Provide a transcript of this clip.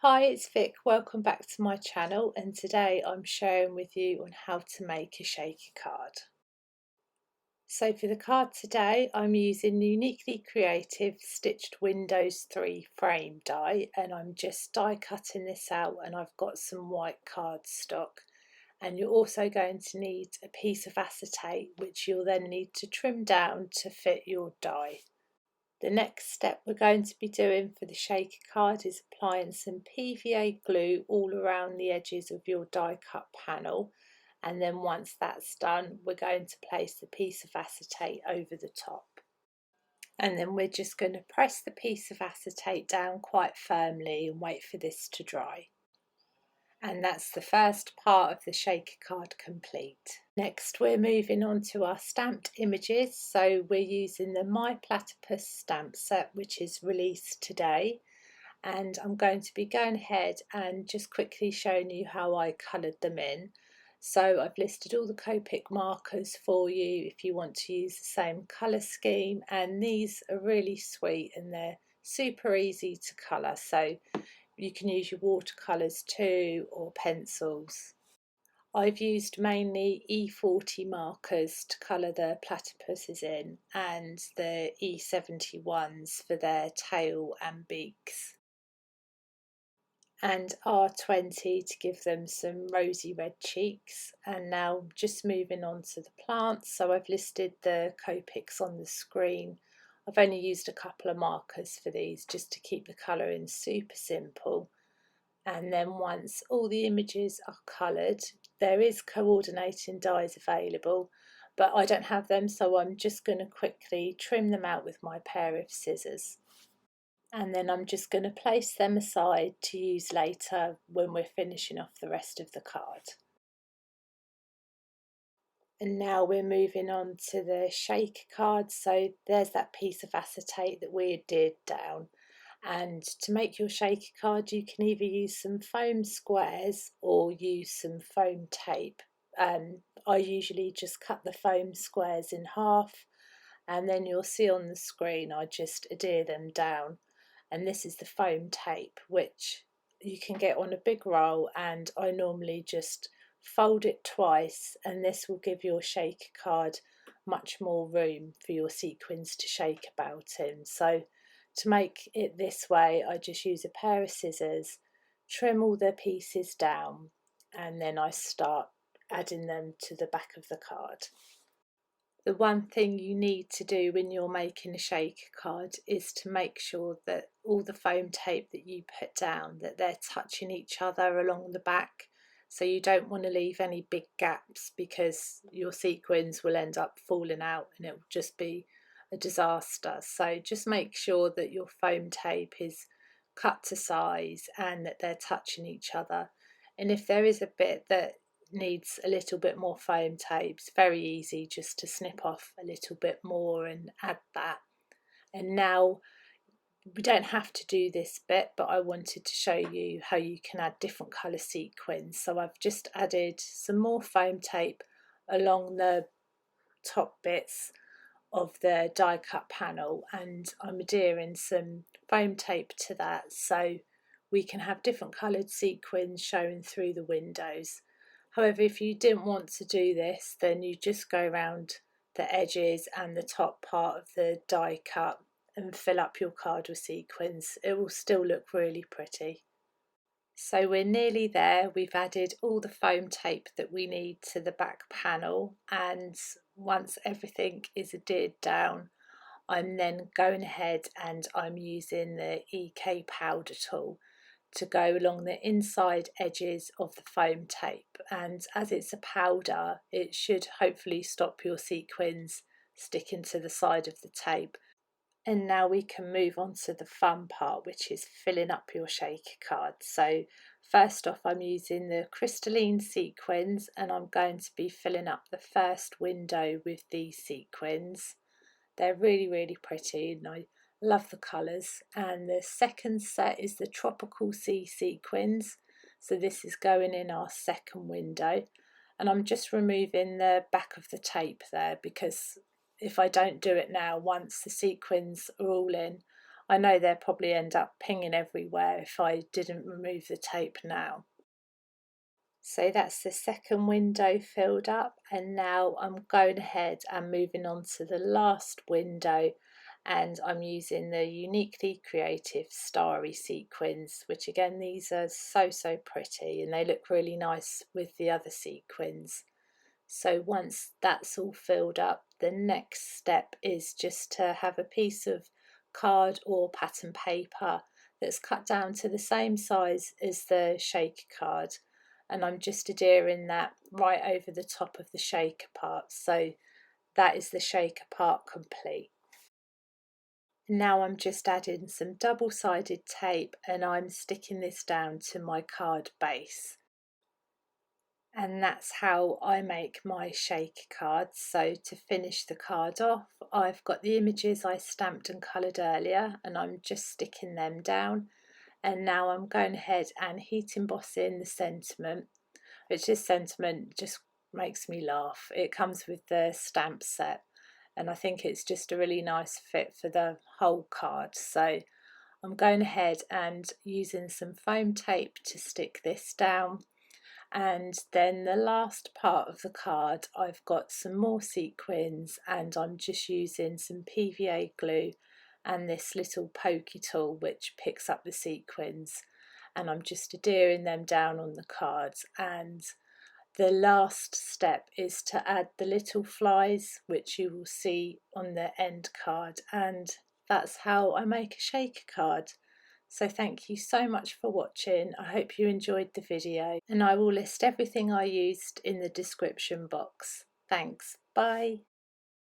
Hi, it's Vic. Welcome back to my channel, and today I'm sharing with you on how to make a shaker card. So for the card today, I'm using the Uniquely Creative Stitched Windows 3 frame die, and I'm just die cutting this out, and I've got some white cardstock. And you're also going to need a piece of acetate, which you'll then need to trim down to fit your die. The next step we're going to be doing for the shaker card is applying some PVA glue all around the edges of your die cut panel, and then once that's done we're going to place the piece of acetate over the top, and then we're just going to press the piece of acetate down quite firmly and wait for this to dry. And that's the first part of the shaker card complete. Next we're moving on to our stamped images, so we're using the My Platypus Stamp set, which is released today, and I'm going to be going ahead and just quickly showing you how I coloured them in. So I've listed all the Copic markers for you if you want to use the same colour scheme, and these are really sweet and they're super easy to colour, so you can use your watercolours too, or pencils. I've used mainly E40 markers to colour the platypuses in, and the E71s for their tail and beaks, and R20 to give them some rosy red cheeks. And now just moving on to the plants, so I've listed the Copics on the screen. I've only used a couple of markers for these just to keep the colouring super simple. And then once all the images are coloured, there is coordinating dies available, but I don't have them, so I'm just going to quickly trim them out with my pair of scissors. And then I'm just going to place them aside to use later when we're finishing off the rest of the card. And now we're moving on to the shaker card. So there's that piece of acetate that we did down. And to make your shaker card, you can either use some foam squares or use some foam tape. I usually just cut the foam squares in half, and then you'll see on the screen I just adhere them down. And this is the foam tape, which you can get on a big roll, and I normally just fold it twice, and this will give your shaker card much more room for your sequins to shake about in. So to make it this way, I just use a pair of scissors, trim all the pieces down, and then I start adding them to the back of the card. The one thing you need to do when you're making a shaker card is to make sure that all the foam tape that you put down, that they're touching each other along the back. So you don't want to leave any big gaps, because your sequins will end up falling out and it will just be a disaster. So just make sure that your foam tape is cut to size and that they're touching each other. And if there is a bit that needs a little bit more foam tape, it's very easy just to snip off a little bit more and add that. And now we don't have to do this bit, but I wanted to show you how you can add different colour sequins. So I've just added some more foam tape along the top bits of the die cut panel, and I'm adhering some foam tape to that so we can have different coloured sequins showing through the windows. However, if you didn't want to do this, then you just go around the edges and the top part of the die cut and fill up your card with sequins. It will still look really pretty. So we're nearly there. We've added all the foam tape that we need to the back panel, and once everything is adhered down, I'm then going ahead and I'm using the EK powder tool to go along the inside edges of the foam tape, and as it's a powder it should hopefully stop your sequins sticking to the side of the tape. And now we can move on to the fun part, which is filling up your shaker card. So first off, I'm using the Crystalline sequins, and I'm going to be filling up the first window with these sequins. They're really pretty and I love the colours. And the second set is the Tropical Sea sequins. So this is going in our second window, and I'm just removing the back of the tape there, because if I don't do it now, once the sequins are all in, I know they'll probably end up pinging everywhere if I didn't remove the tape now. So that's the second window filled up, and now I'm going ahead and moving on to the last window, and I'm using the Uniquely Creative Starry sequins, which again, these are so pretty and they look really nice with the other sequins. So once that's all filled up, the next step is just to have a piece of card or pattern paper that's cut down to the same size as the shaker card, and I'm just adhering that right over the top of the shaker part, so that is the shaker part complete. Now I'm just adding some double-sided tape and I'm sticking this down to my card base. And that's how I make my shaker cards. So to finish the card off, I've got the images I stamped and coloured earlier, and I'm just sticking them down. And now I'm going ahead and heat embossing the sentiment, which this sentiment just makes me laugh. It comes with the stamp set, and I think it's just a really nice fit for the whole card. So I'm going ahead and using some foam tape to stick this down. And then the last part of the card, I've got some more sequins, and I'm just using some PVA glue and this little pokey tool which picks up the sequins, and I'm just adhering them down on the cards. And the last step is to add the little flies, which you will see on the end card, and that's how I make a shaker card. So thank you so much for watching. I hope you enjoyed the video, and I will list everything I used in the description box. Thanks, bye.